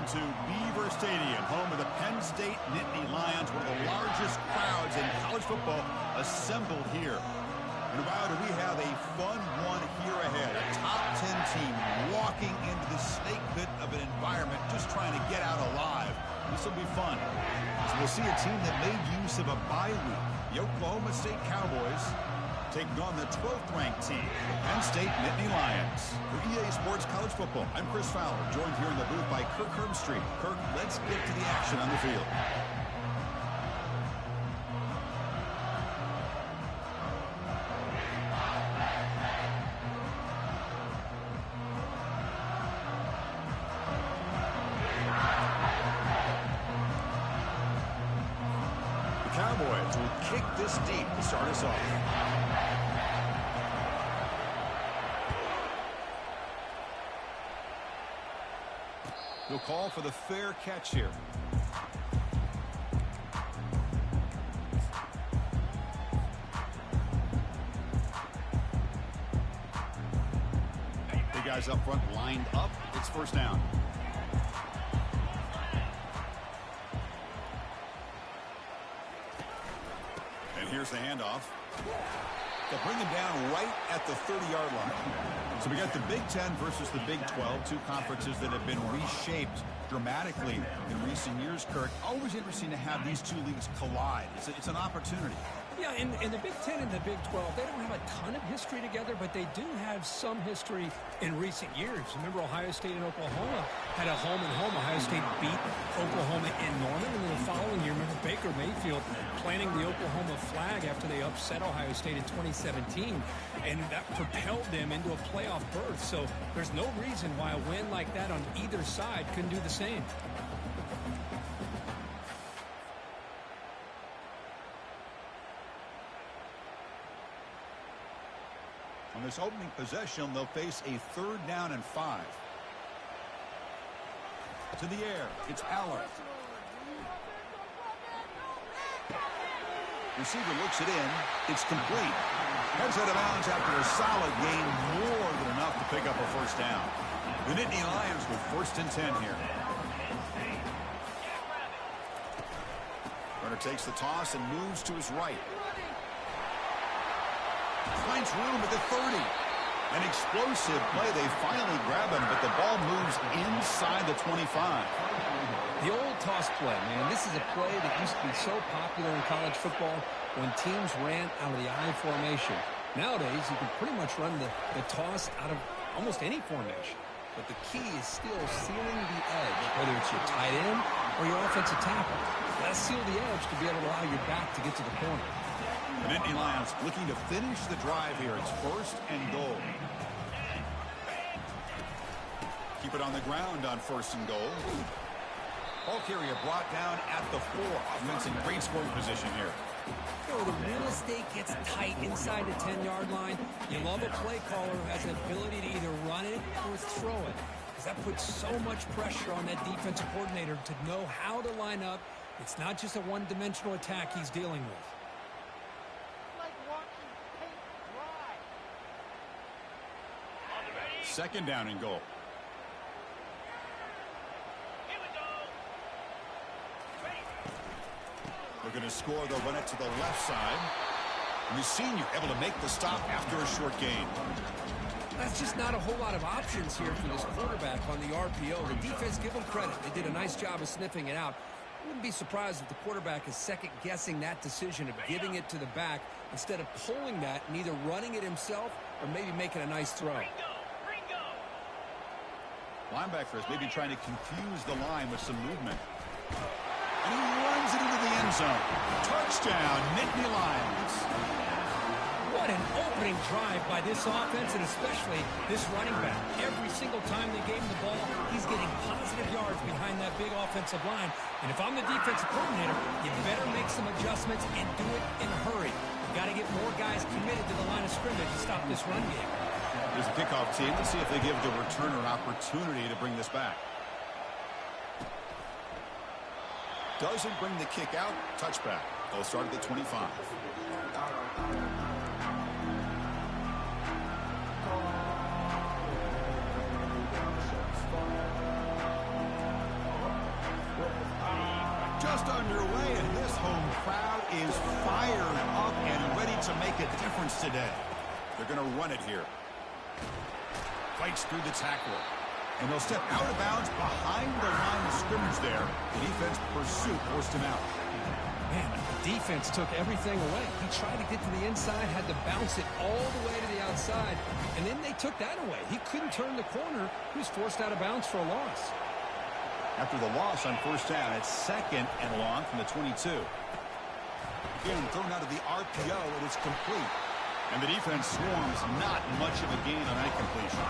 Welcome to Beaver Stadium, home of the Penn State Nittany Lions, one of the largest crowds in college football assembled here. And wow, do we have a fun one here ahead. A top 10 team walking into the snake pit of an environment just trying to get out alive. This will be fun. So we'll see a team that made use of a bye week. The Oklahoma State Cowboys taking on the 12th-ranked team, the Penn State Nittany Lions. For EA Sports College Football, I'm Chris Fowler, joined here in the booth by Kirk Herbstreit. Kirk, let's get to the action on the field. The Cowboys will kick this deep to start us off. He'll call for the fair catch here. The guys up front lined up. It's first down. And here's the handoff. They'll bring him down right at the 30-yard line. So we got the Big Ten versus the Big 12, two conferences that have been reshaped dramatically in recent years, Kirk. Always interesting to have these two leagues collide. It's an opportunity. Yeah, in the Big Ten and the Big 12, they don't have a ton of history together, but they do have some history in recent years. Remember, Ohio State and Oklahoma had a home-and-home. Ohio State beat Oklahoma in Norman, and then the following year, remember Baker Mayfield planting the Oklahoma flag after they upset Ohio State in 2017, and that propelled them into a playoff berth. So there's no reason why a win like that on either side couldn't do the same. On this opening possession, they'll face a 3rd down and 5. To the air, it's Aller. Receiver looks it in. It's complete. Heads out of bounds after a solid gain, more than enough to pick up a first down. The Nittany Lions with 1st and 10 here. Runner takes the toss and moves to his right. Finds room at the 30. An explosive play. They finally grab him, but the ball moves inside the 25. The old toss play, man. This is a play that used to be so popular in college football when teams ran out of the I formation. Nowadays, you can pretty much run the toss out of almost any formation. But the key is still sealing the edge, whether it's your tight end or your offensive tackle. Let's seal the edge to be able to allow your back to get to the corner. The Nittany Lions looking to finish the drive here. It's 1st and goal. Keep it on the ground on 1st and goal. Ball carrier brought down at the 4. Offense in great scoring position here. You know, the real estate gets tight inside the 10-yard line. You love a play caller who has the ability to either run it or throw it, because that puts so much pressure on that defensive coordinator to know how to line up. It's not just a one-dimensional attack he's dealing with. 2nd down and goal. Looking to score, they'll run it to the left side. And the senior able to make the stop after a short gain. That's just not a whole lot of options here for this quarterback on the RPO. The defense, give them credit. They did a nice job of sniffing it out. I wouldn't be surprised if the quarterback is second-guessing that decision of giving it to the back instead of pulling that and either running it himself or maybe making a nice throw. Linebacker is maybe trying to confuse the line with some movement. And he runs it into the end zone. Touchdown, Nittany Lions. What an opening drive by this offense, and especially this running back. Every single time they gave him the ball, he's getting positive yards behind that big offensive line. And if I'm the defensive coordinator, you better make some adjustments and do it in a hurry. You got to get more guys committed to the line of scrimmage to stop this run game. There's a kickoff team. Let's see if they give the returner an opportunity to bring this back. Doesn't bring the kick out. Touchback. They'll start at the 25. make a difference today. They're going to run it here. Fights through the tackle. And they'll step out of bounds behind the line of scrimmage there. The defense pursuit forced him out. Man, the defense took everything away. He tried to get to the inside, had to bounce it all the way to the outside, and then they took that away. He couldn't turn the corner. He was forced out of bounds for a loss. After the loss on first down, it's 2nd and long from the 22. Again, thrown out of the RPO, and it's complete. And the defense swarms, not much of a gain on that completion.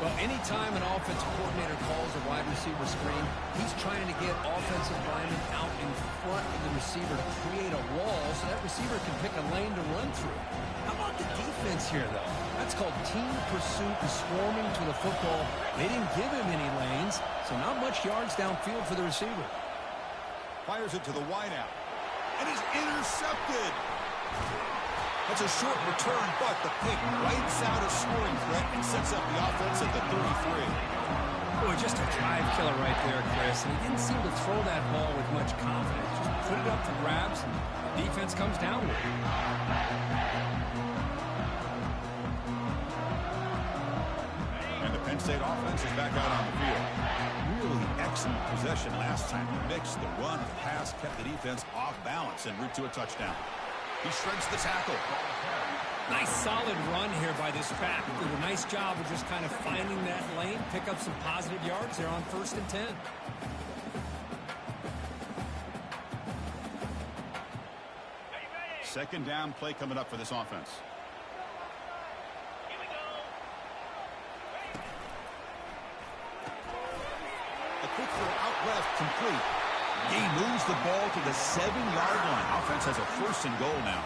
Well, anytime an offensive coordinator calls a wide receiver screen, he's trying to get offensive linemen out in front of the receiver to create a wall so that receiver can pick a lane to run through. How about the defense here, though? That's called team pursuit and swarming to the football. They didn't give him any lanes, so not much yards downfield for the receiver. Fires it to the wideout. And is intercepted. That's a short return, but the pick wipes out a scoring threat and sets up the offense at the 33. Boy, just a drive killer right there, Chris. And he didn't seem to throw that ball with much confidence. Just put it up for grabs, and the defense comes down with it. And the Penn State offense is back out on the field. Really excellent possession last time. The mix, the run, the pass kept the defense off balance en route to a touchdown. He shreds the tackle. Nice solid run here by this back. Did a nice job of just kind of finding that lane, pick up some positive yards there on 1st and 10. Second down play coming up for this offense. A quick throw out left, complete. He moves the ball to the 7-yard line. Offense has a 1st and goal now.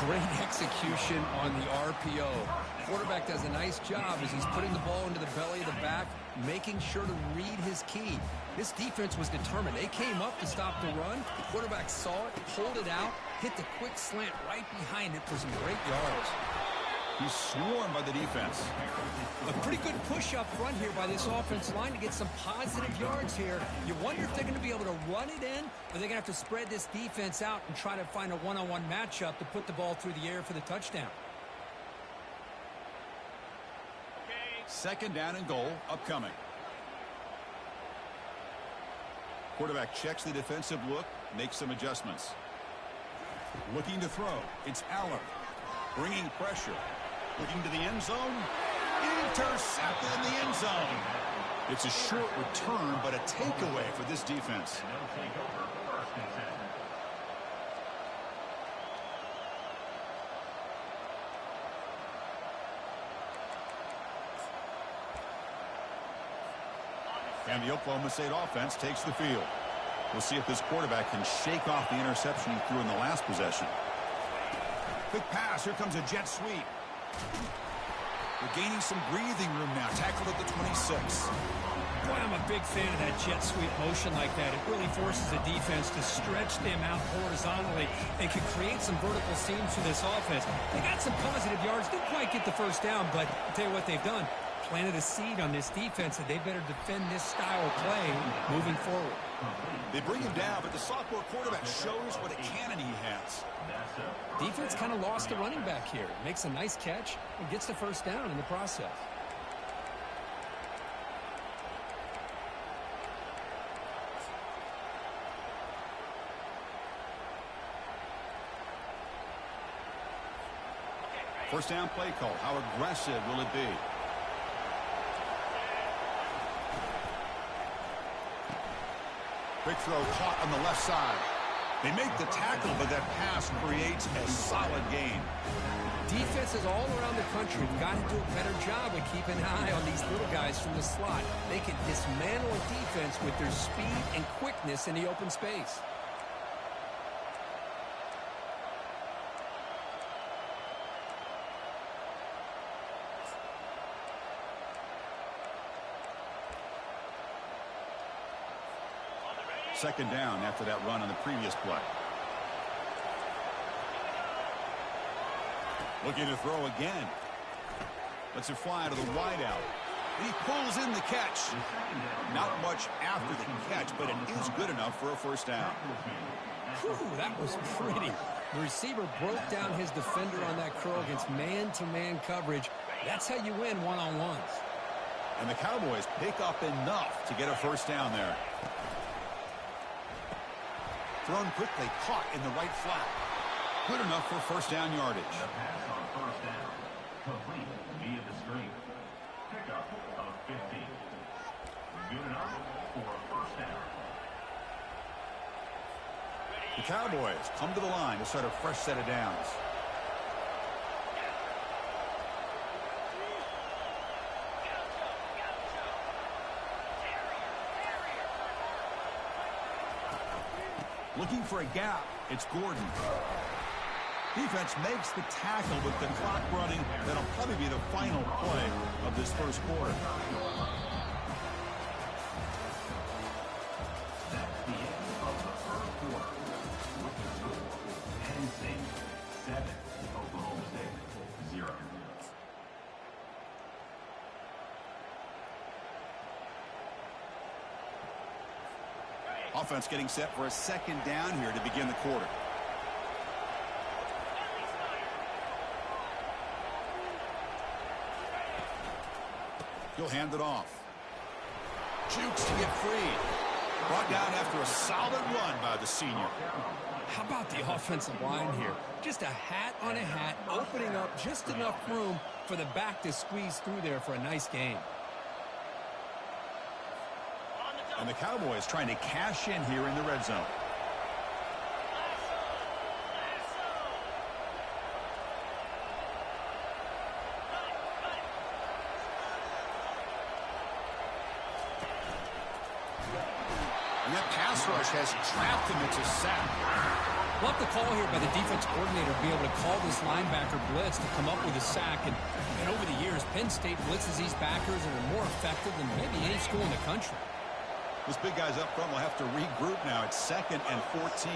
Great execution on the RPO. Quarterback does a nice job as he's putting the ball into the belly of the back, making sure to read his key. This defense was determined. They came up to stop the run. The quarterback saw it, pulled it out, hit the quick slant right behind it for some great yards. He's swarmed by the defense. A pretty good push up front here by this offense line to get some positive yards here. You wonder if they're going to be able to run it in, or they're going to have to spread this defense out and try to find a one-on-one matchup to put the ball through the air for the touchdown. 2nd down and goal upcoming. Quarterback checks the defensive look, makes some adjustments. Looking to throw. It's Aller. Bringing pressure. Looking to the end zone. Intercepted in the end zone. It's a short return, but a takeaway for this defense. And the Oklahoma State offense takes the field. We'll see if this quarterback can shake off the interception he threw in the last possession. Quick pass. Here comes a jet sweep. They're gaining some breathing room now. Tackled at the 26. Boy, I'm a big fan of that jet sweep motion like that. It really forces the defense to stretch them out horizontally and can create some vertical seams for this offense. They got some positive yards. Didn't quite get the 1st down, but I'll tell you what they've done. Planted a seed on this defense that they better defend this style of play moving forward. They bring him down, but the sophomore quarterback shows what a cannon he has. Defense kind of lost the running back here. Makes a nice catch and gets the 1st down in the process. First down play call. How aggressive will it be? Quick throw caught on the left side. They make the tackle, but that pass creates a solid gain. Defenses all around the country have got to do a better job of keeping an eye on these little guys from the slot. They can dismantle a defense with their speed and quickness in the open space. Second down after that run on the previous play. Looking to throw again. Lets it fly to the wideout. And he pulls in the catch. Not much after the catch, but it is good enough for a first down. Whew, that was pretty. The receiver broke down his defender on that curl against man-to-man coverage. That's how you win one-on-ones. And the Cowboys pick up enough to get a first down there. Thrown quickly, caught in the right flat. Good enough for first down yardage. The pass on first down, complete via the screen. Pickup of 15. Good enough for a first down. The Cowboys come to the line to start a fresh set of downs. Looking for a gap. It's Gordon. Defense makes the tackle with the clock running. That'll probably be the final play of this first quarter. That's the end of the first quarter. With the score, Penn State 7, Oklahoma State 0. Offense getting set for a second down here to begin the quarter. He'll hand it off. Jukes to get free. Brought down after a solid run by the senior. How about the offensive line here? Just a hat on a hat, opening up just enough room for the back to squeeze through there for a nice gain. And the Cowboys trying to cash in here in the red zone. And that pass rush has trapped him into sack. Love the call here by the defense coordinator to be able to call this linebacker blitz to come up with a sack. And over the years, Penn State blitzes these backers and are more effective than maybe any school in the country. Those big guys up front will have to regroup now. It's 2nd and 14.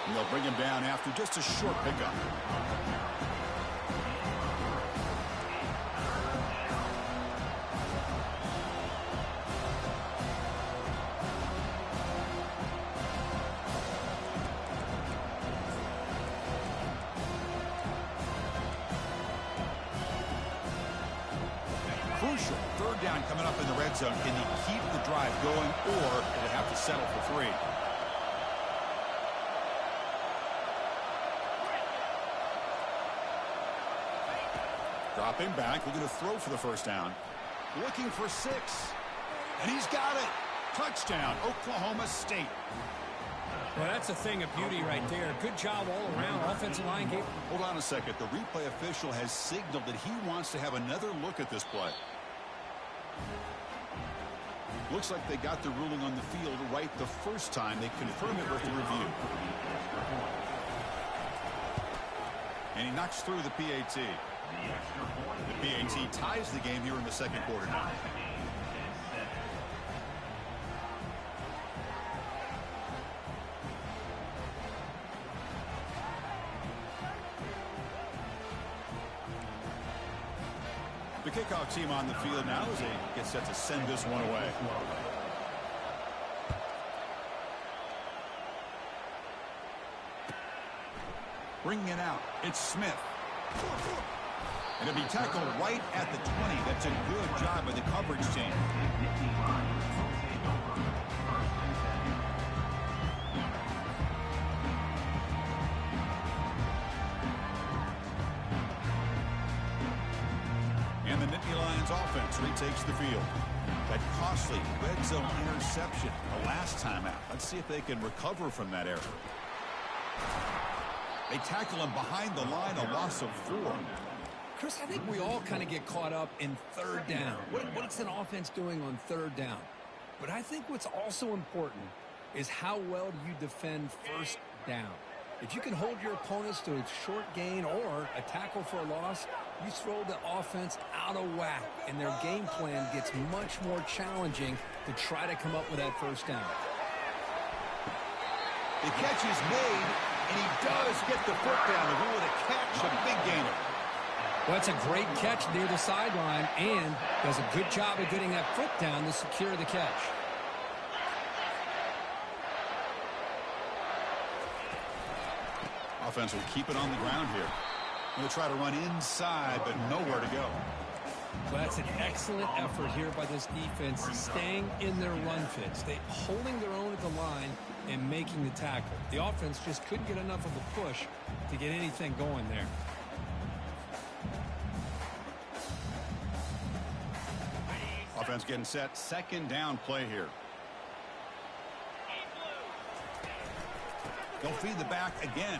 And they'll bring him down after just a short pickup. Crucial. Third down coming up in the red zone. Can he keep the drive going, or will they have to settle for 3? Dropping back, looking to throw for the first down. Looking for 6. And he's got it. Touchdown, Oklahoma State. Well, that's a thing of beauty right there. Good job all around. Offensive line game. Hold on a second. The replay official has signaled that he wants to have another look at this play. Looks like they got the ruling on the field right the first time. They confirm it with the review. And he knocks through the PAT. The PAT ties the game here in the second quarter now. The kickoff team on the field now as they get set to send this one away. Bringing it out, it's Smith. And it'll be tackled right at the 20. That's a good job by the coverage team. And the Nittany Lions offense retakes the field. That costly red zone interception the last time out. Let's see if they can recover from that error. They tackle him behind the line, a loss of 4. Chris, I think we all kind of get caught up in third down. What's an offense doing on third down? But I think what's also important is how well do you defend first down. If you can hold your opponents to a short gain or a tackle for a loss, you throw the offense out of whack, and their game plan gets much more challenging to try to come up with that first down. The catch is made, and he does get the foot down. The rule of the catch, a big gainer. Well, that's a great catch near the sideline, and does a good job of getting that foot down to secure the catch. Offense will keep it on the ground here. They'll try to run inside, but nowhere to go. Well, that's an excellent effort here by this defense, staying in their run fits. They holding their own at the line and making the tackle. The offense just couldn't get enough of a push to get anything going there. Offense getting set. Second down play here. They'll feed the back again.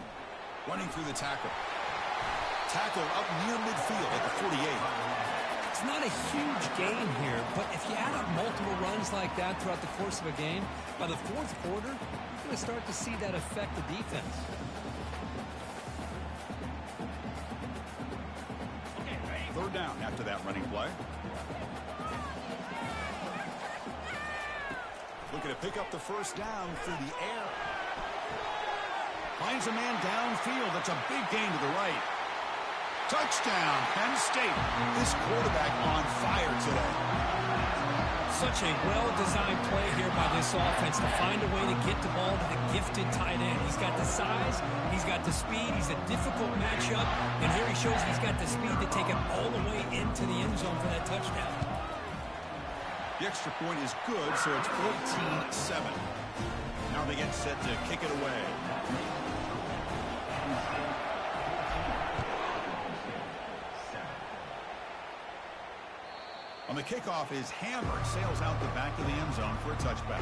Running through the tackle. Tackle up near midfield at the 48. It's not a huge gain here, but if you add up multiple runs like that throughout the course of a game, by the fourth quarter, you're going to start to see that affect the defense. Third down after that running play. Looking to pick up the first down through the air. Finds a man downfield. That's a big gain to the right. Touchdown, Penn State. This quarterback on fire today. Such a well-designed play here by this offense to find a way to get the ball to the gifted tight end. He's got the size, he's got the speed, he's a difficult matchup, and here he shows he's got the speed to take it all the way into the end zone for that touchdown. The extra point is good, so it's 14-7. Now they get set to kick it away. On the kickoff, his hammer sails out the back of the end zone for a touchback.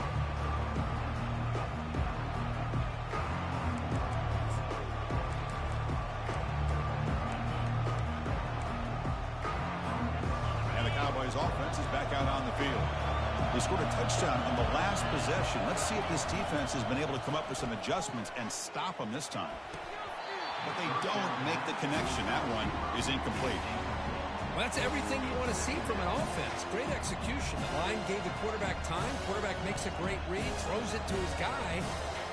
And the Cowboys offense is back out on the field. They scored a touchdown on the last possession. Let's see if this defense has been able to come up with some adjustments and stop them this time. But they don't make the connection. That one is incomplete. Well, that's everything you want to see from an offense. Great execution. The line gave the quarterback time. Quarterback makes a great read, throws it to his guy,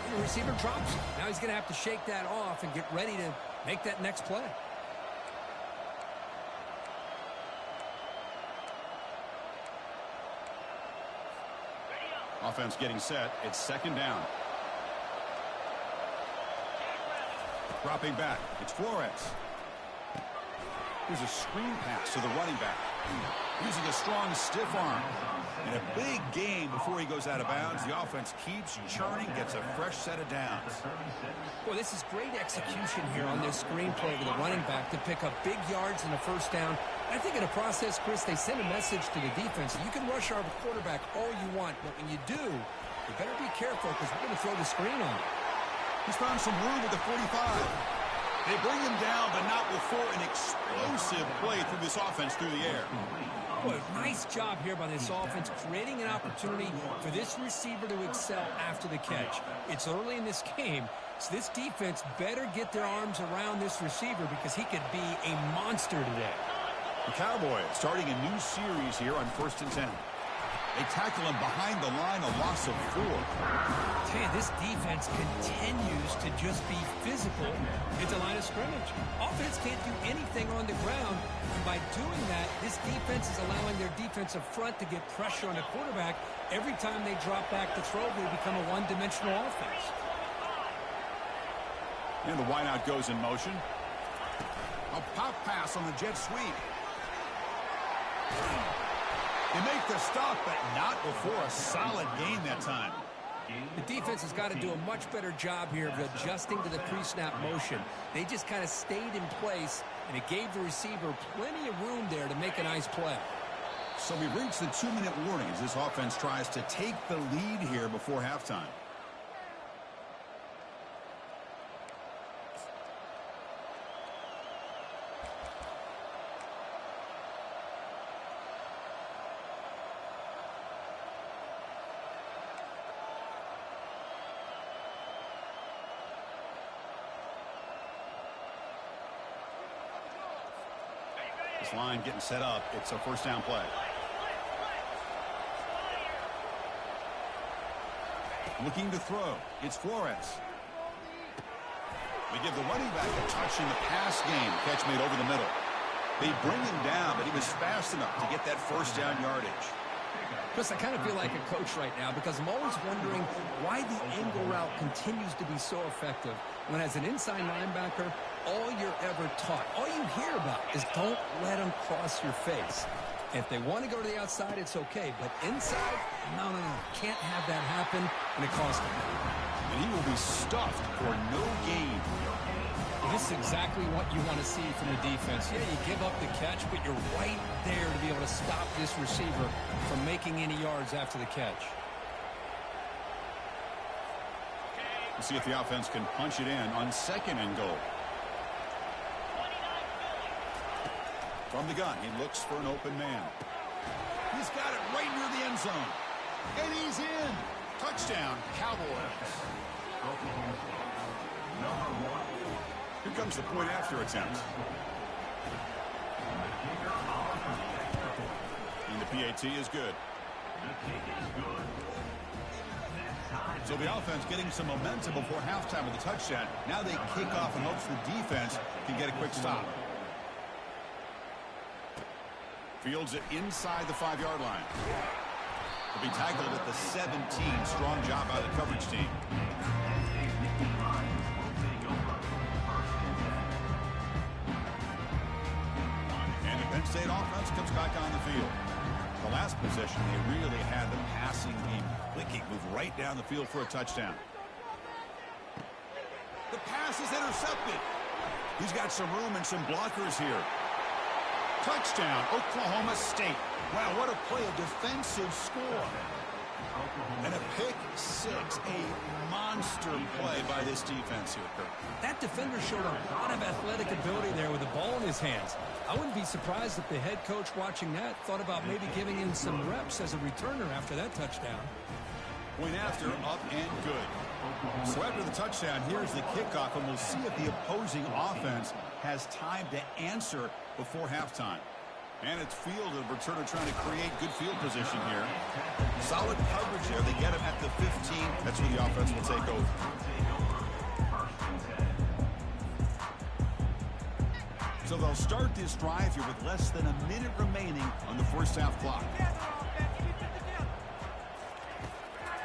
and the receiver drops it. Now he's going to have to shake that off and get ready to make that next play. Offense getting set. It's second down. Dropping back. It's Flores. Here's a screen pass to the running back. Using a strong stiff arm. And a big gain before he goes out of bounds. The offense keeps churning, gets a fresh set of downs. Boy, this is great execution here on this screen play with the running back to pick up big yards in the first down. I think in the process, Chris, they send a message to the defense. You can rush our quarterback all you want, but when you do, you better be careful because we're going to throw the screen on you. He's found some room with the 45. They bring him down, but not before an explosive play through this offense through the air. Boy, nice job here by this offense, creating an opportunity for this receiver to excel after the catch. It's early in this game, so this defense better get their arms around this receiver because he could be a monster today. The Cowboys starting a new series here on 1st and 10. They tackle him behind the line, a loss of 4. Tell you, this defense continues to just be physical at the line of scrimmage. Offense can't do anything on the ground, and by doing that, this defense is allowing their defensive front to get pressure on the quarterback. Every time they drop back to throw, they become a one-dimensional offense. And the wideout goes in motion. A pop pass on the jet sweep. They make the stop, but not before a solid gain that time. The defense has got to do a much better job here of adjusting to the pre-snap motion. They just kind of stayed in place, and it gave the receiver plenty of room there to make a nice play. So we reach the 2-minute warning as this offense tries to take the lead here before halftime. This line getting set up. It's a first down play. Looking to throw. It's Flores. We give the running back a touch in the pass game. Catch made over the middle. They bring him down, but he was fast enough to get that first down yardage. Chris, I kind of feel like a coach right now because I'm always wondering why the angle route continues to be so effective when as an inside linebacker, all you're ever taught, all you hear about is don't let them cross your face. If they want to go to the outside, it's okay. But inside, no. Can't have that happen, and it costs them. And he will be stuffed for no gain. This is exactly what you want to see from the defense. Yeah, you give up the catch, but you're right there to be able to stop this receiver from making any yards after the catch. We'll see if the offense can punch it in on 2nd and goal. From the gun, he looks for an open man. He's got it right near the end zone. And he's in. Touchdown, Cowboys. Here comes the point after attempt. And the PAT is good. So the offense getting some momentum before halftime with the touchdown. Now they kick off in hopes the defense can get a quick stop. Fields it inside the 5-yard line. He'll be tackled at the 17. Strong job by the coverage team. And the Penn State offense comes back on the field. The last possession, they really had the passing game clicking, move right down the field for a touchdown. The pass is intercepted. He's got some room and some blockers here. Touchdown, Oklahoma State. Wow, what a play, a defensive score. And a pick six, a monster play by this defense here, Kurt. That defender showed a lot of athletic ability there with the ball in his hands. I wouldn't be surprised if the head coach watching that thought about maybe giving him some reps as a returner after that touchdown. Point after, up and good. So after the touchdown, here's the kickoff, and we'll see if the opposing offense has time to answer before halftime. And it's field of returner trying to create good field position here. Solid coverage there. They get him at the 15. That's where the offense will take over. So they'll start this drive here with less than a minute remaining on the first half clock.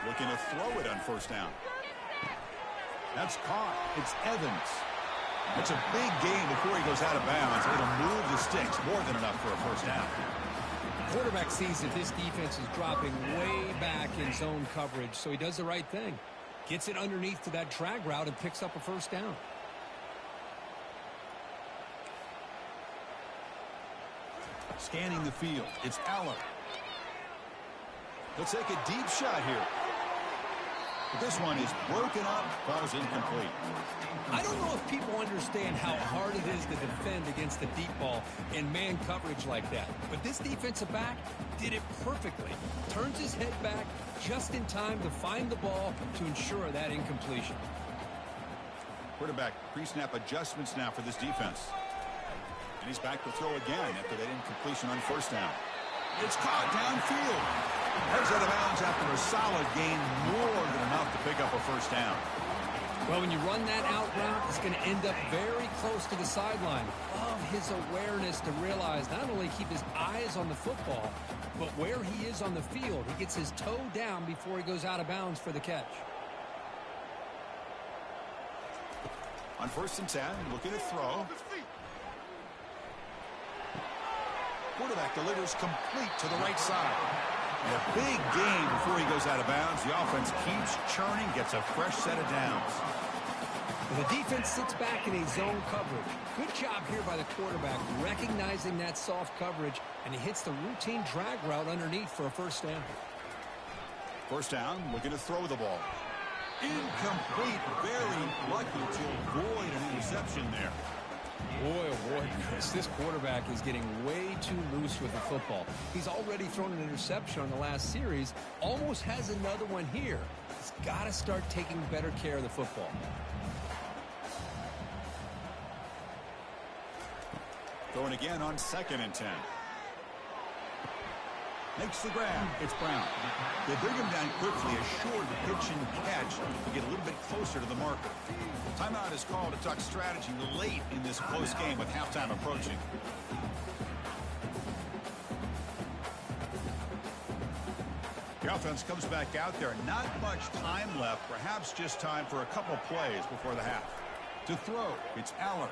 Looking to throw it on first down. That's caught. It's Evans. It's a big gain before he goes out of bounds. It'll move the sticks more than enough for a first down. The quarterback sees that this defense is dropping way back in zone coverage, so he does the right thing. Gets it underneath to that drag route and picks up a first down. Scanning the field. It's Aller. Let's take a deep shot here. But this one is broken up, falls incomplete. I don't know if people understand how hard it is to defend against the deep ball in man coverage like that. But this defensive back did it perfectly. Turns his head back just in time to find the ball to ensure that incompletion. Quarterback pre-snap adjustments now for this defense. And he's back to throw again after that incompletion on first down. It's caught downfield. Heads out of bounds after a solid gain, more than enough to pick up a first down. Well, when you run that out route, it's going to end up very close to the sideline. Love his awareness to realize not only keep his eyes on the football, but where he is on the field. He gets his toe down before he goes out of bounds for the catch. On first and 10, looking to throw. Quarterback delivers complete to the right side. And a big gain before he goes out of bounds. The offense keeps churning, gets a fresh set of downs. The defense sits back in a zone coverage. Good job here by the quarterback, recognizing that soft coverage, and he hits the routine drag route underneath for a first down. First down, looking to throw the ball. Incomplete, very lucky to avoid an interception there. Boy, oh boy, Chris, this quarterback is getting way too loose with the football. He's already thrown an interception on the last series, almost has another one here. He's got to start taking better care of the football. Throwing again on second and 10. Makes the grab. It's Brown. They bring him down quickly, a short pitch and catch to get a little bit closer to the marker. Timeout is called to talk strategy late in this close game with halftime approaching. The offense comes back out there. Not much time left. Perhaps just time for a couple plays before the half. To throw, it's Aller.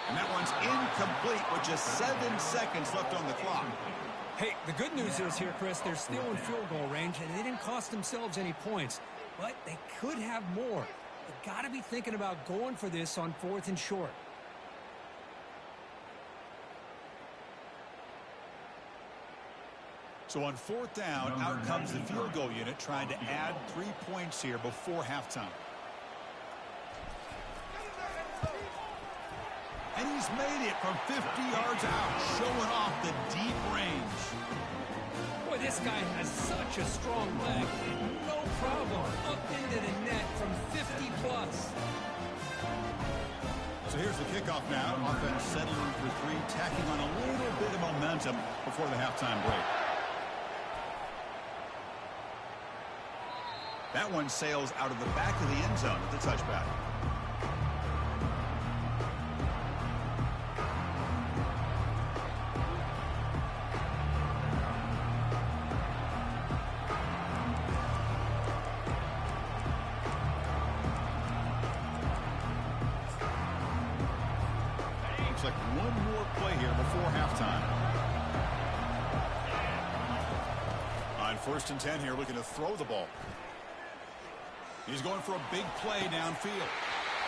And that one's incomplete with just 7 seconds left on the clock. Hey, the good news is here, Chris, they're still in field goal range, and they didn't cost themselves any points. But they could have more. They've got to be thinking about going for this on 4th and short. So on 4th down, out comes the field goal unit trying to add 3 points here before halftime. And he's made it from 50 yards out, showing off the deep range. Boy, this guy has such a strong leg. No problem. Up into the net from 50 plus. So here's the kickoff now. Offense settling for 3, tacking on a little bit of momentum before the halftime break. That one sails out of the back of the end zone with the touchback. Looks like one more play here before halftime. On 1st and 10 here, looking to throw the ball. He's going for a big play downfield.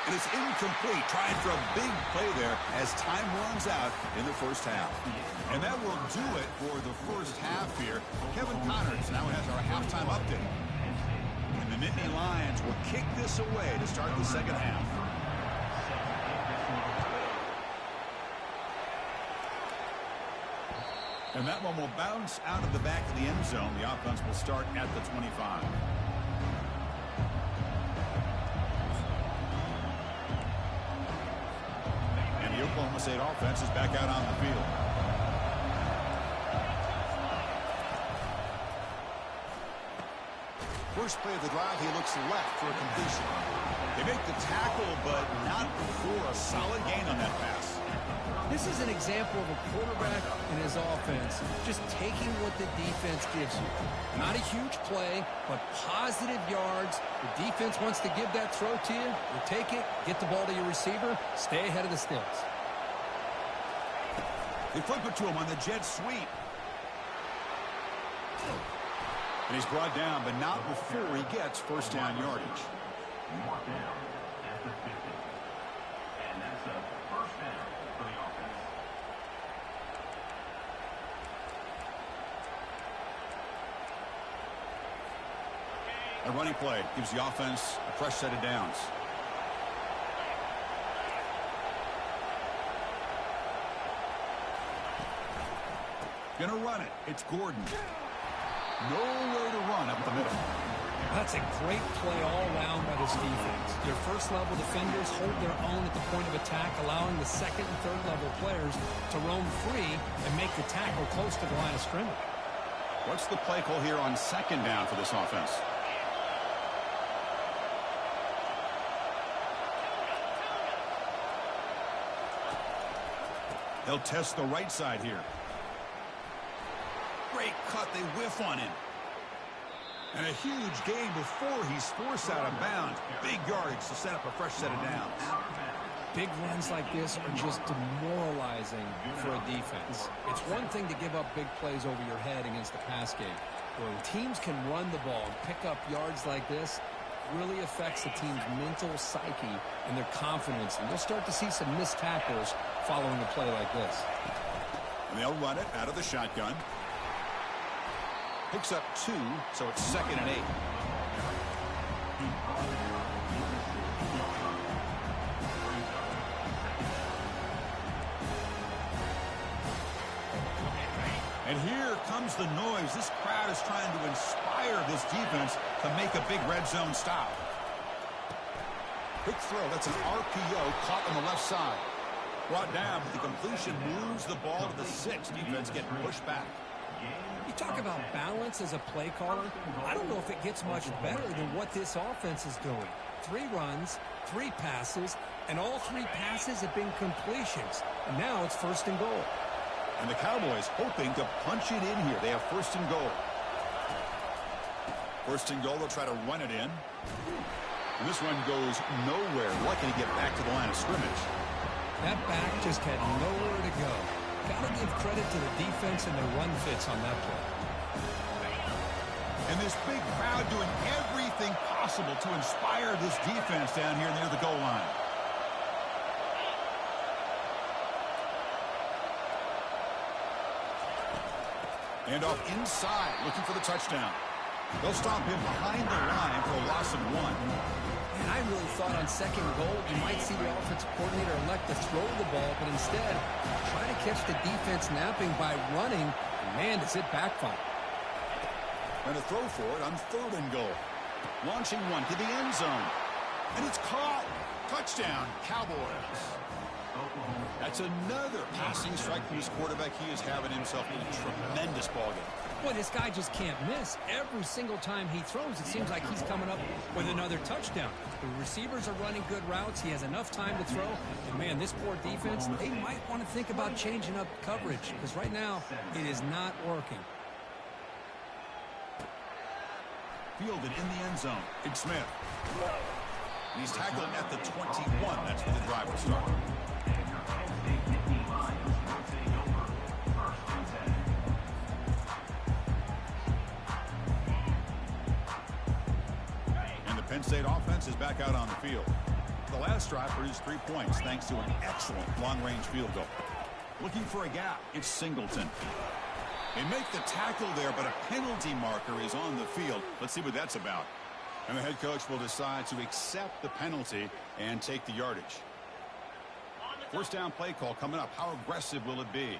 And it's incomplete, trying for a big play there as time runs out in the first half. And that will do it for the first half here. Kevin Connors now has our halftime update. And the Nittany Lions will kick this away to start the second half. And that one will bounce out of the back of the end zone. The offense will start at the 25. The Oklahoma State offense is back out on the field. First play of the drive, he looks left for a completion. They make the tackle, but not before a solid gain on that pass. This is an example of a quarterback and his offense just taking what the defense gives you. Not a huge play, but positive yards. The defense wants to give that throw to you. You take it, get the ball to your receiver, stay ahead of the sticks. They flip it to him on the jet sweep. And he's brought down, but not before he gets first down yardage. Mark down at the 50. And that's a first down for the offense. A running play gives the offense a fresh set of downs. Gonna run it. It's Gordon. Nowhere to run up the middle. That's a great play all around by this defense. Your first-level defenders hold their own at the point of attack, allowing the second and third-level players to roam free and make the tackle close to the line of scrimmage. What's the play call here on 2nd down for this offense? They'll test the right side here. Great cut. They whiff on him. And a huge gain before he's forced out of bounds. Big yardage to set up a fresh set of downs. Big runs like this are just demoralizing for a defense. It's one thing to give up big plays over your head against the pass game. When teams can run the ball and pick up yards like this, it really affects the team's mental psyche and their confidence. And you'll start to see some missed tackles following a play like this. And they'll run it out of the shotgun. Picks up 2, so it's 2nd and 8. And here comes the noise. This crowd is trying to inspire this defense to make a big red zone stop. Quick throw. That's an RPO caught on the left side. Brought down, but the completion moves the ball to the 6. Defense getting pushed back. You talk about balance as a play caller. I don't know if it gets much better than what this offense is doing. 3 runs, 3 passes, and all 3 passes have been completions. And now it's 1st and goal. And the Cowboys hoping to punch it in here. They have 1st and goal. 1st and goal, they'll try to run it in. And this run goes nowhere. Lucky to get back to the line of scrimmage. That back just had nowhere to go. Got to give credit to the defense and their run fits on that play. And this big crowd doing everything possible to inspire this defense down here near the goal line. And off inside, looking for the touchdown. They'll stop him behind the line for a loss of 1. And I really thought on 2nd goal you might see the offensive coordinator elect to throw the ball, but instead try to catch the defense napping by running. And man, does it backfire. And a throw for it on 3rd and goal. Launching one to the end zone. And it's caught. Touchdown, Cowboys. That's another passing strike from his quarterback. He is having himself a tremendous ball game. Boy, this guy just can't miss. Every single time he throws, it seems like he's coming up with another touchdown. The receivers are running good routes. He has enough time to throw. And, man, this poor defense, they might want to think about changing up coverage because right now it is not working. Fielded in the end zone. It's Smith. And he's tackled at the 21. That's where the drive will start. Penn State offense is back out on the field. The last drive produced 3 points thanks to an excellent long-range field goal. Looking for a gap, it's Singleton. They make the tackle there, but a penalty marker is on the field. Let's see what that's about. And the head coach will decide to accept the penalty and take the yardage. 1st down play call coming up. How aggressive will it be?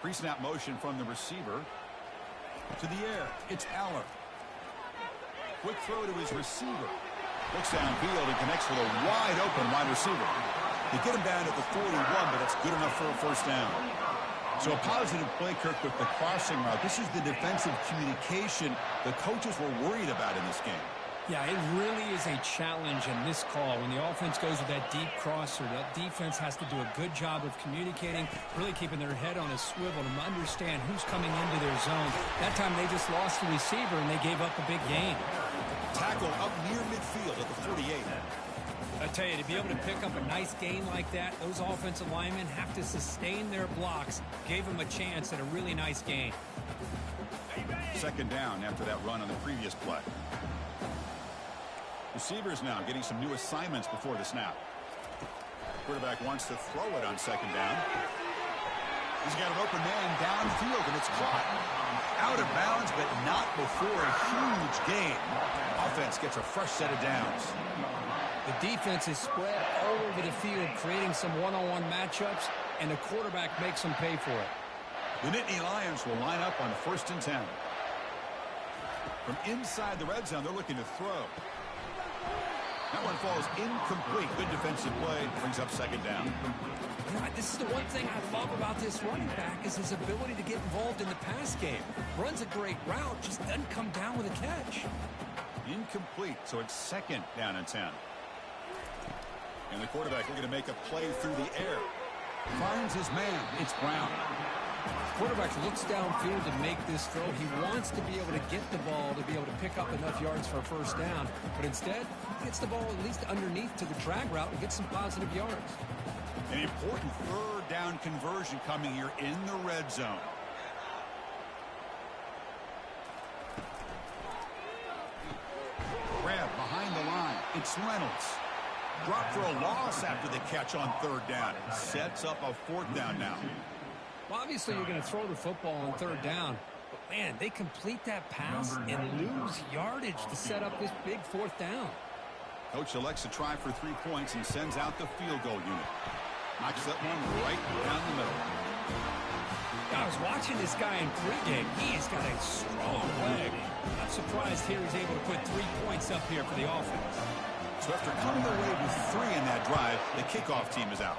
Pre-snap motion from the receiver. To the air, it's Aller. Quick throw to his receiver. Looks downfield and connects with a wide-open wide receiver. They get him down at the 41, but that's good enough for a 1st down. So a positive play, Kirk, with the crossing route. This is the defensive communication the coaches were worried about in this game. Yeah, it really is a challenge in this call. When the offense goes with that deep crosser, that defense has to do a good job of communicating, really keeping their head on a swivel to understand who's coming into their zone. That time they just lost the receiver and they gave up a big gain. Tackle up near midfield at the 48. I tell you, to be able to pick up a nice gain like that, those offensive linemen have to sustain their blocks. Gave them a chance at a really nice gain. 2nd down after that run on the previous play. Receivers now getting some new assignments before the snap. Quarterback wants to throw it on 2nd down. He's got an open man downfield, and it's caught. Out of bounds, but not before a huge gain. Offense gets a fresh set of downs. The defense is spread all over the field, creating some one-on-one matchups, and the quarterback makes them pay for it. The Nittany Lions will line up on 1st and 10. From inside the red zone, they're looking to throw. That one falls incomplete. Good defensive play. Brings up 2nd down. This is the one thing I love about this running back is his ability to get involved in the pass game. Runs a great route, just doesn't come down with a catch. Incomplete, so it's 2nd down and 10. And the quarterback looking to make a play through the air. Finds his man. It's Brown. Quarterback looks downfield to make this throw. He wants to be able to get the ball to be able to pick up enough yards for a 1st down. But instead, he gets the ball at least underneath to the drag route and gets some positive yards. An important 3rd down conversion coming here in the red zone. Grab behind the line. It's Reynolds. Drop for a loss after the catch on 3rd down. Sets up a 4th down now. Well, obviously, you're going to throw the football on 3rd down. But, man, they complete that pass and lose yardage to set up this big 4th down. Coach elects to try for 3 points and sends out the field goal unit. Knocks that one right down the middle. I was watching this guy in pregame. He's got a strong leg. I'm surprised here he's able to put 3 points up here for the offense. So after coming away with 3 in that drive, the kickoff team is out.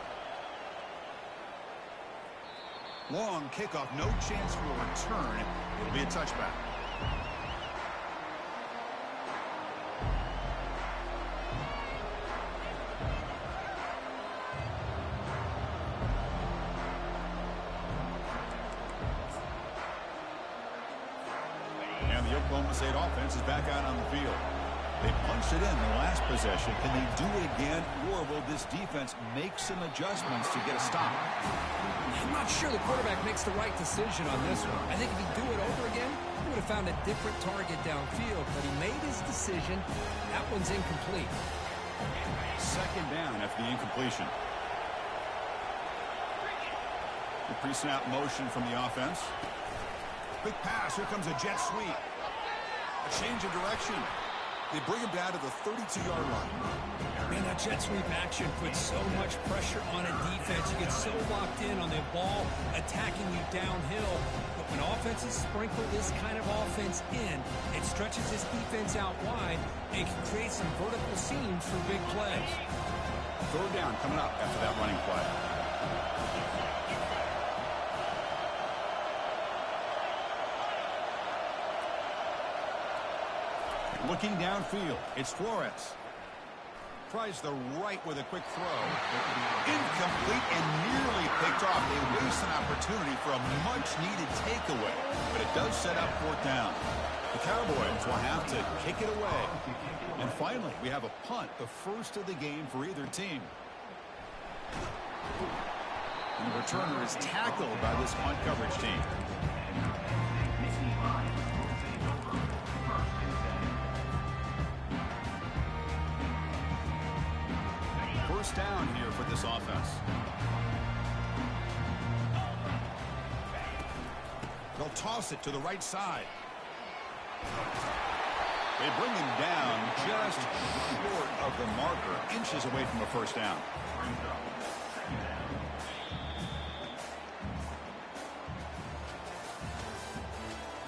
Long kickoff, no chance for a return. It'll be a touchback. And the Oklahoma State offense is back out on the field. They punched it in the last possession. Can they do it again, or will this defense make some adjustments to get a stop? I'm not sure the quarterback makes the right decision on this one. I think if he'd do it over again, he would have found a different target downfield, but he made his decision. That one's incomplete. Second down after the incompletion. The pre-snap motion from the offense. Quick pass. Here comes a jet sweep. A change of direction. They bring him down to the 32-yard line. Man, that jet sweep action puts so much pressure on a defense. You get so locked in on the ball attacking you downhill. But when offenses sprinkle this kind of offense in, it stretches this defense out wide and can create some vertical seams for big plays. Third down coming up after that running play. Looking downfield, it's Flores. Tries the right with a quick throw. Incomplete and nearly picked off. They waste an opportunity for a much-needed takeaway, but it does set up fourth down. The Cowboys will have to kick it away. And finally, we have a punt, the first of the game for either team. And the returner is tackled by this punt coverage team. First down here for this offense. They'll toss it to the right side. They bring him down just short of the marker, inches away from a first down.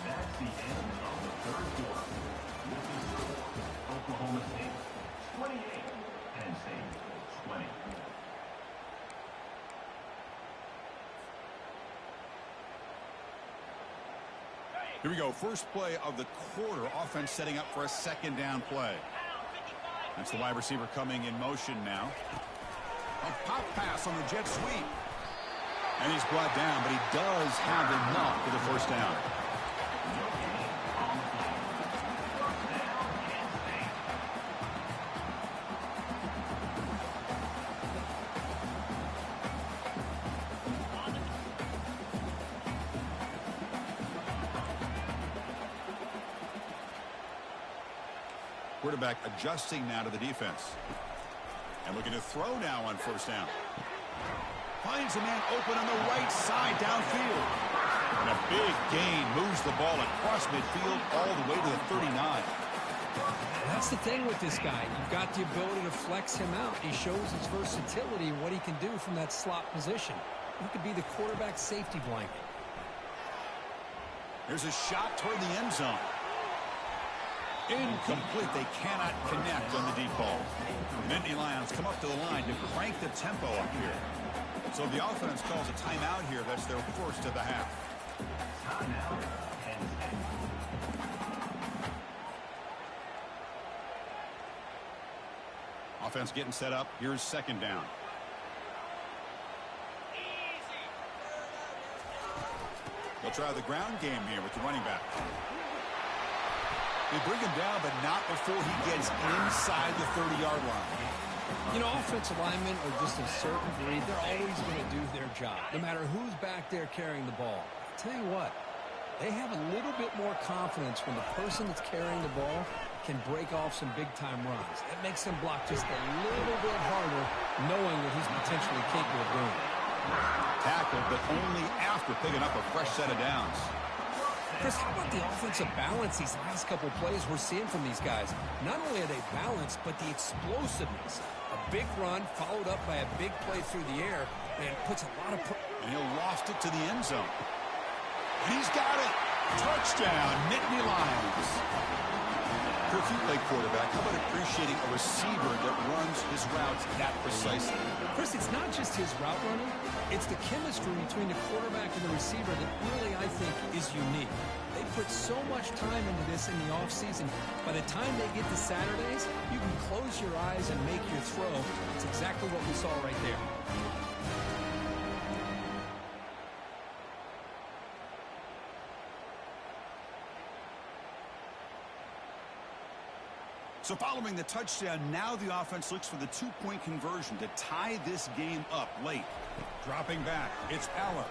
That's the end of the third quarter. This is the score. Oklahoma State 28, Penn State 20. Here we go. First play of the quarter. Offense setting up for a second down play. That's the wide receiver coming in motion now. A pop pass on the jet sweep. And he's brought down, but he does have enough for the first down. Quarterback adjusting now to the defense. And looking to throw now on first down. Finds a man open on the right side downfield. And a big gain moves the ball across midfield all the way to the 39. That's the thing with this guy. You've got the ability to flex him out. He shows his versatility and what he can do from that slot position. He could be the quarterback safety blanket. Here's a shot toward the end zone. Incomplete. They cannot connect on the deep ball. Nittany Lions come up to the line to crank the tempo up here. So the offense calls a timeout here. That's their first of the half. Offense getting set up. Here's second down. They'll try the ground game here with the running back. They bring him down, but not before he gets inside the 30-yard line. You know, offensive linemen are just a certain breed. They're always going to do their job, no matter who's back there carrying the ball. I'll tell you what, they have a little bit more confidence when the person that's carrying the ball can break off some big-time runs. That makes them block just a little bit harder, knowing what he's potentially capable of doing. Tackled, but only after picking up a fresh set of downs. Chris, how about the offensive balance these last couple plays we're seeing from these guys? Not only are they balanced, but the explosiveness. A big run followed up by a big play through the air, and puts a lot of... And he'll loft it to the end zone. And he's got it. Touchdown, Nittany Lions. If you play quarterback, how about appreciating a receiver that runs his routes that precisely? Chris, it's not just his route running. It's the chemistry between the quarterback and the receiver that really, I think, is unique. They put so much time into this in the offseason. By the time they get to Saturdays, you can close your eyes and make your throw. It's exactly what we saw right there. So following the touchdown, now the offense looks for the two-point conversion to tie this game up late. Dropping back, it's Aller.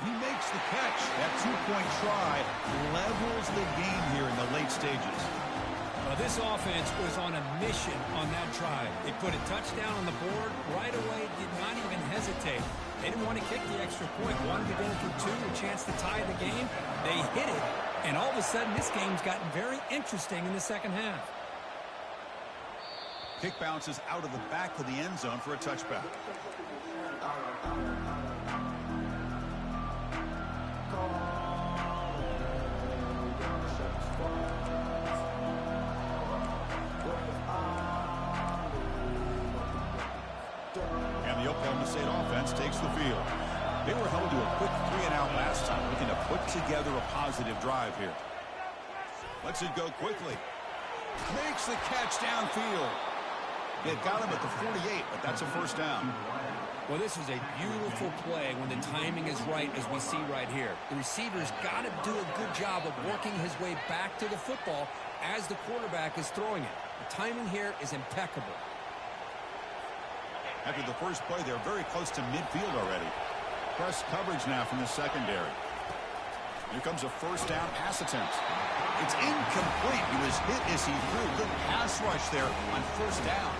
He makes the catch. That two-point try levels the game here in the late stages. Well, this offense was on a mission on that drive. They put a touchdown on the board right away, did not even hesitate. They didn't want to kick the extra point. Wanted to go for two, a chance to tie the game. They hit it, and all of a sudden this game's gotten very interesting in the second half. Kick bounces out of the back of the end zone for a touchback. And the Oklahoma State offense takes the field. They were held to a quick 3-and-out last time, looking to put together a positive drive here. Lets it go quickly. Makes the catch downfield. It got him at the 48, but that's a first down. Well, this is a beautiful play when the timing is right, as we see right here. The receiver's got to do a good job of working his way back to the football as the quarterback is throwing it. The timing here is impeccable. After the first play, they're very close to midfield already. Press coverage now from the secondary. Here comes a first down pass attempt. It's incomplete. He was hit as he threw. Good pass rush there on first down.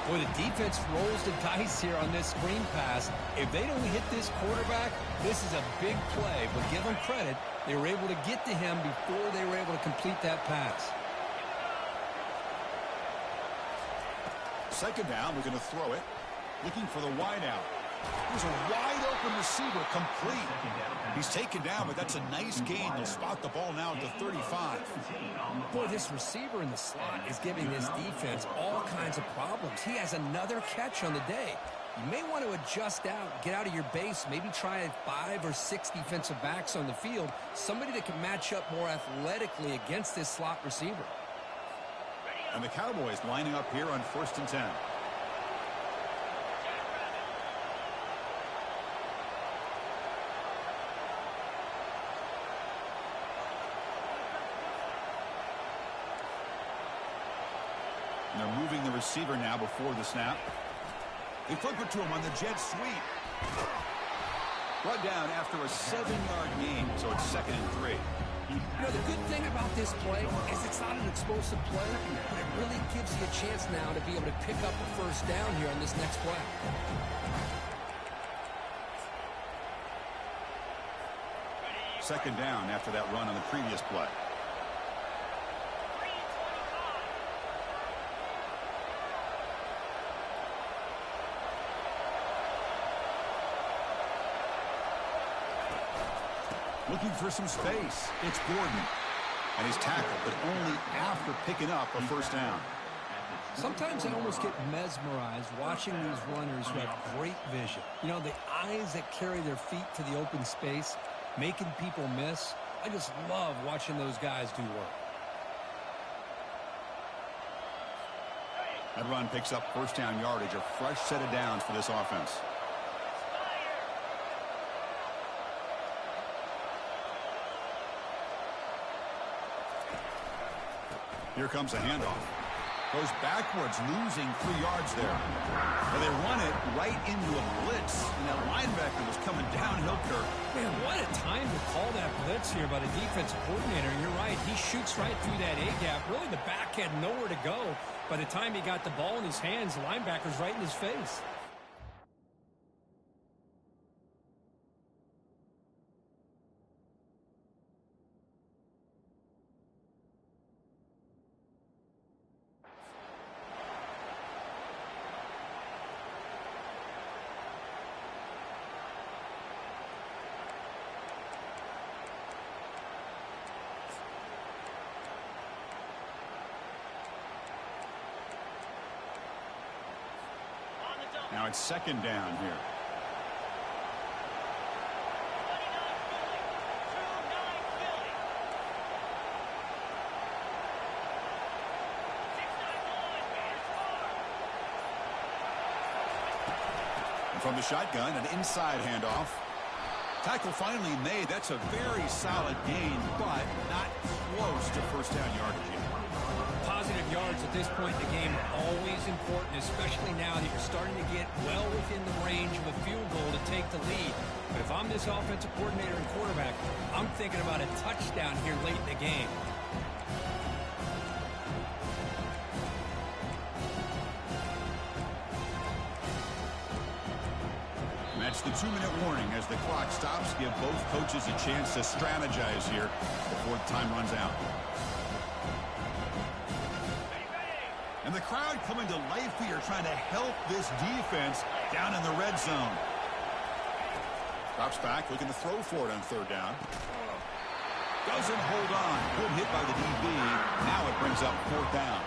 Boy, the defense rolls the dice here on this screen pass. If they don't hit this quarterback, this is a big play. But give them credit, they were able to get to him before they were able to complete that pass. Second down, we're going to throw it. Looking for the wide out. There's a wide-open receiver complete. He's taken down, but that's a nice gain. They'll spot the ball now at the 35. Boy, this receiver in the slot is giving this defense all kinds of problems. He has another catch on the day. You may want to adjust out, get out of your base, maybe try 5 or 6 defensive backs on the field, somebody that can match up more athletically against this slot receiver. And the Cowboys lining up here on 1st and 10. And they're moving the receiver now before the snap. They flip it to him on the jet sweep. Brought down after a 7-yard gain, so it's 2nd and 3. You know, the good thing about this play is it's not an explosive play, but it really gives you a chance now to be able to pick up a first down here on this next play. Second down after that run on the previous play. Looking for some space. It's Gordon. And he's tackled, but only after picking up a first down. Sometimes I almost get mesmerized watching these runners who have great vision. You know, the eyes that carry their feet to the open space, making people miss. I just love watching those guys do work. That run picks up first down yardage, a fresh set of downs for this offense. Here comes a handoff. Goes backwards, losing 3 yards there. But they run it right into a blitz. And that linebacker was coming downhill, Kirk. Man, what a time to call that blitz here by the defensive coordinator. You're right. He shoots right through that A-gap. Really, the back had nowhere to go. By the time he got the ball in his hands, the linebacker's right in his face. it's second down here. And from the shotgun, an inside handoff. Tackle finally made. That's a very solid gain, but not close to first down yardage yet. Positive yards at this point in the game are always important, especially now that you're starting to get well within the range of a field goal to take the lead. But if I'm this offensive coordinator and quarterback, I'm thinking about a touchdown here late in the game. That's the 2-minute warning as the clock stops. Give both coaches a chance to strategize here before the time runs out. And the crowd coming to life here, trying to help this defense down in the red zone. Drops back, looking to throw for it on third down. Doesn't hold on. Good hit by the DB. Now it brings up fourth down.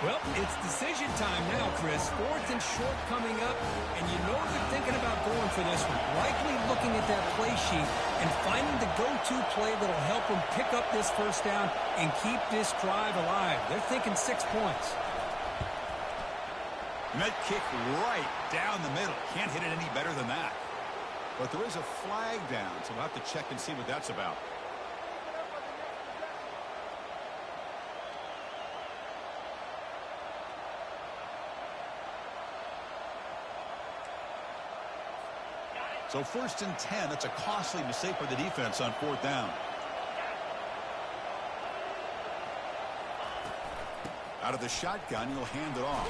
Well, it's decision time now, Chris. Fourth and short coming up, and you know they're thinking about going for this one. Likely looking at that play sheet and finding the go-to play that'll help them pick up this first down and keep this drive alive. They're thinking 6 points. And that kick right down the middle. Can't hit it any better than that. But there is a flag down, so we'll have to check and see what that's about. So first and 10, that's a costly mistake for the defense on fourth down. Out of the shotgun, he'll hand it off.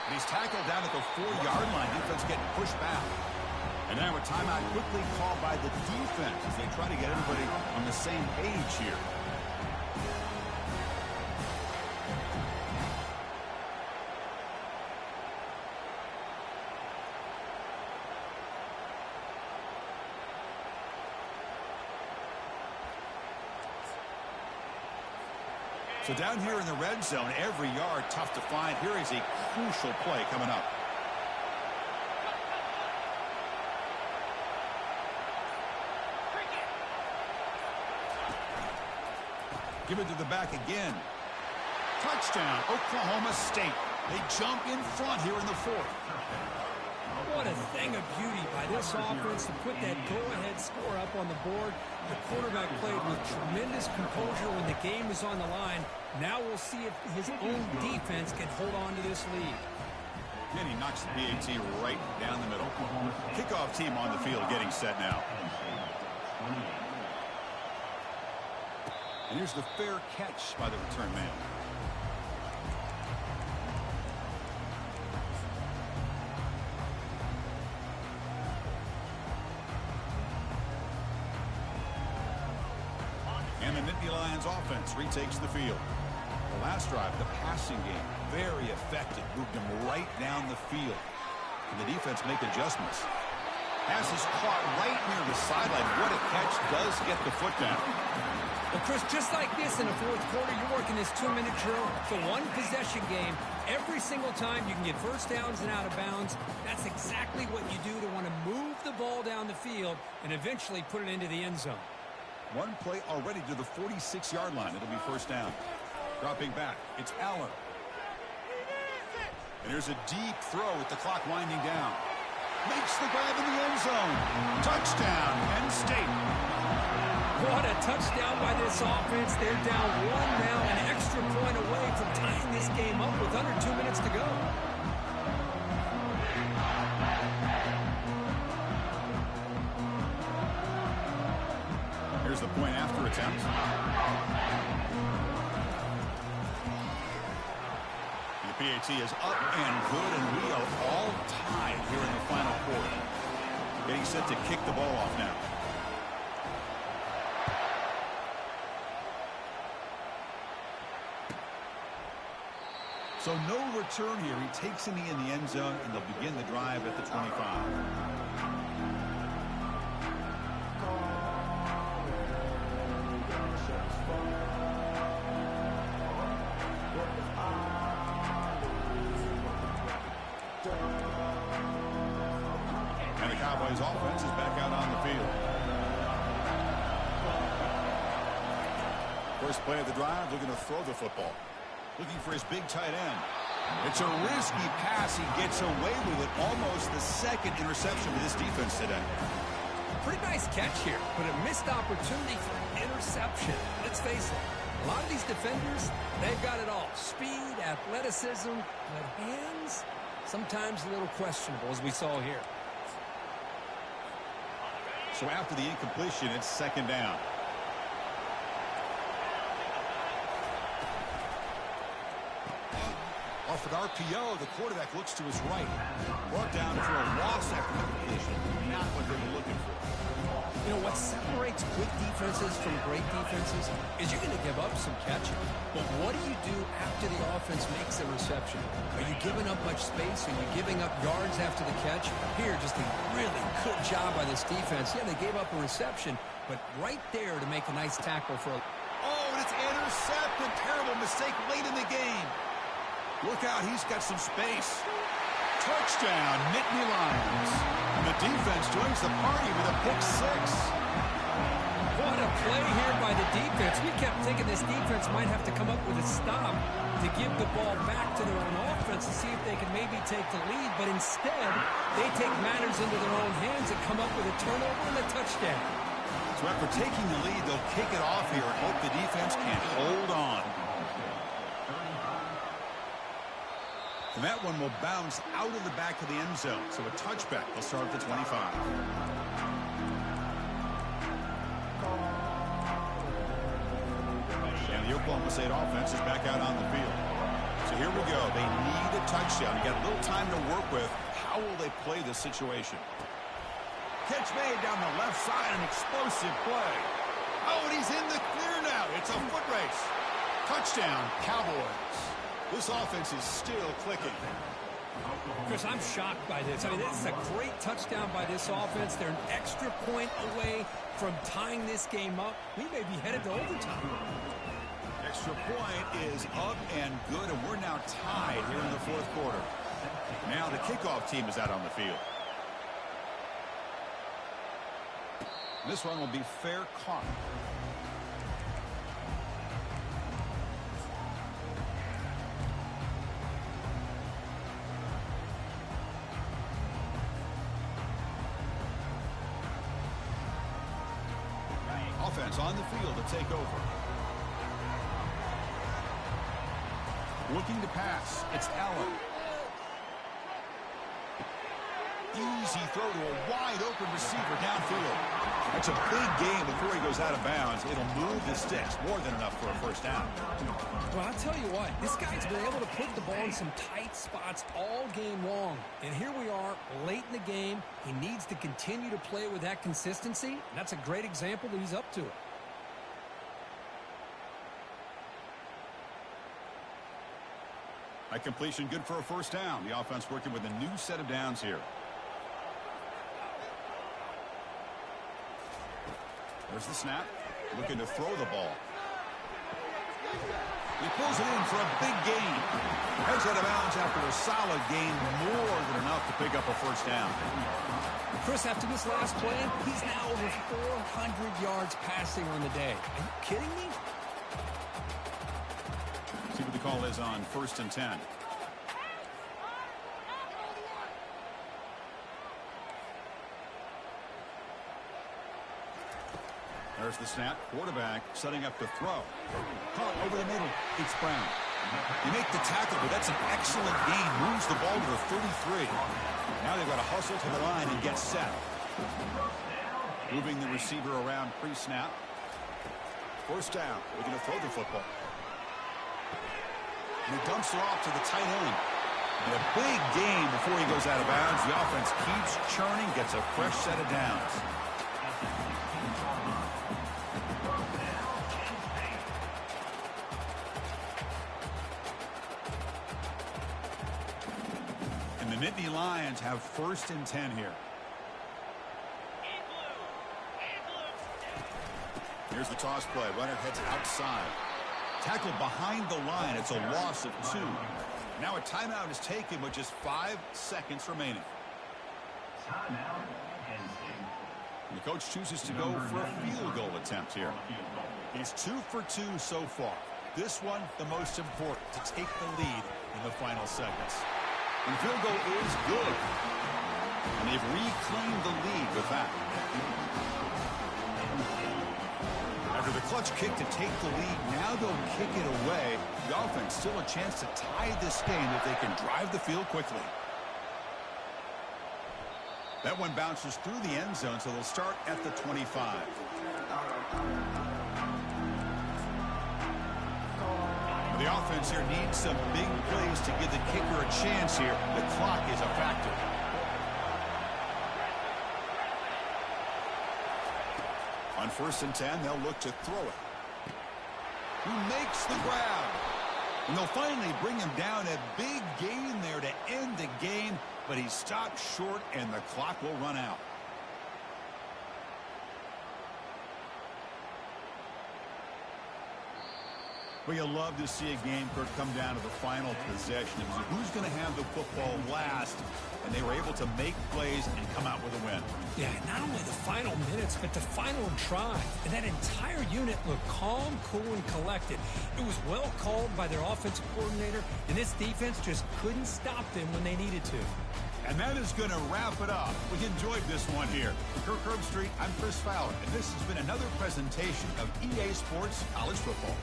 And he's tackled down at the 4-yard line. Defense getting pushed back. And now a timeout quickly called by the defense as they try to get everybody on the same page here. So down here in the red zone, every yard tough to find. Here is a crucial play coming up. Give it to the back again. Touchdown, Oklahoma State. They jump in front here in the fourth. What a thing of beauty by this offense to put that go-ahead score up on the board. The quarterback played with tremendous composure when the game was on the line. Now we'll see if his own defense can hold on to this lead. And he knocks the PAT right down the middle. Kickoff team on the field getting set now. And here's the fair catch by the return man. And the Nittany Lions offense retakes the field. The last drive, the passing game, very effective. Moved them right down the field. Can the defense make adjustments? Pass is caught right near the sideline. What a catch. Does get the foot down. Well, Chris, just like this in the fourth quarter, you're working this 2-minute drill. It's a one-possession game. Every single time you can get first downs and out of bounds. That's exactly what you do to want to move the ball down the field and eventually put it into the end zone. One play already to the 46-yard line. It'll be first down. Dropping back, it's Allen. And here's a deep throw with the clock winding down. Makes the grab in the end zone. Touchdown, Penn State. What a touchdown by this offense. They're down one now, an extra point away from tying this game up with under 2 minutes to go. Here's the point after attempt. The PAT is up and good, and we are all tied here in the final quarter. Getting set to kick the ball off now. So no return here. He takes in the end zone, and they'll begin the drive at the 25. His offense is back out on the field. First play of the drive, looking to throw the football. Looking for his big tight end. It's a risky pass. He gets away with it. Almost the second interception of this defense today. Pretty nice catch here, but a missed opportunity for interception. Let's face it, a lot of these defenders, they've got it all. Speed, athleticism, but hands, sometimes a little questionable, as we saw here. So after the incompletion, it's second down. Off an RPO, the quarterback looks to his right. Brought down for a loss after incompletion. Not what they were looking for. You know, what separates good defenses from great defenses is you're going to give up some catching. But what do you do after the offense makes a reception? Are you giving up much space? Are you giving up yards after the catch? Here, just a really good job by this defense. Yeah, they gave up a reception, but right there to make a nice tackle for a... Oh, and it's intercepted. Terrible mistake late in the game. Look out, he's got some space. Touchdown, Nittany Lions. And the defense joins the party with a pick six. What a play here by the defense. We kept thinking this defense might have to come up with a stop to give the ball back to their own offense to see if they can maybe take the lead. But instead, they take matters into their own hands and come up with a turnover and a touchdown. So after taking the lead, they'll kick it off here and hope the defense can hold on. And that one will bounce out of the back of the end zone. So a touchback. They'll start at the 25. And the Oklahoma State offense is back out on the field. So here we go. They need a touchdown. You got a little time to work with. How will they play this situation? Catch made down the left side. An explosive play. Oh, and he's in the clear now. It's a foot race. Touchdown, Cowboys. This offense is still clicking. Chris, I'm shocked by this. I mean, this is a great touchdown by this offense. They're an extra point away from tying this game up. We may be headed to overtime. Extra point is up and good, and we're now tied here in the fourth quarter. Now the kickoff team is out on the field. This one will be fair caught. Offense on the field to take over. Looking to pass. It's Allen. Easy throw to a wide-open receiver downfield. That's a big game before he goes out of bounds. It'll move the sticks more than enough for a first down. Well, I'll tell you what, this guy's been able to put the ball in some tight spots all game long. And here we are, late in the game. He needs to continue to play with that consistency. And that's a great example that he's up to it. That completion good for a first down. The offense working with a new set of downs here. There's the snap. Looking to throw the ball. He pulls it in for a big gain. Heads out of bounds after a solid gain, more than enough to pick up a first down. Chris, after this last play, he's now over 400 yards passing on the day. Are you kidding me? See what the call is on 1st and 10. There's the snap. Quarterback setting up the throw. Caught over the middle. It's Brown. You make the tackle, but that's an excellent gain. Moves the ball to the 33. Now they've got to hustle to the line and get set. Moving the receiver around pre-snap. First down. We're going to throw the football. And he dumps it off to the tight end. And a big gain before he goes out of bounds. The offense keeps churning, gets a fresh set of downs. And the Nittany Lions have 1st and 10 here. Here's the toss play. Runner heads outside. Tackled behind the line. It's a loss of 2. Now a timeout is taken with just 5 seconds remaining. Timeout, and coach chooses to go for a field goal attempt here. He's 2 for 2 so far. This one, the most important, to take the lead in the final seconds. And field goal is good. And they've reclaimed the lead with that. After the clutch kick to take the lead, now they'll kick it away. The offense still a chance to tie this game if they can drive the field quickly. That one bounces through the end zone, so they'll start at the 25. The offense here needs some big plays to give the kicker a chance here. The clock is a factor. On 1st and 10, they'll look to throw it. Who makes the grab? And they'll finally bring him down. A big gain there to end the game, but he stopped short, and the clock will run out. Well, you'll love to see a game, Kurt, come down to the final possession. It was who's going to have the football last, and they were able to make plays and come out with a win. Yeah, not only the final minutes, but the final drive. And that entire unit looked calm, cool, and collected. It was well called by their offensive coordinator, and this defense just couldn't stop them when they needed to. And that is going to wrap it up. We enjoyed this one here. For Kirk Herbstreit, I'm Chris Fowler, and this has been another presentation of EA Sports College Football.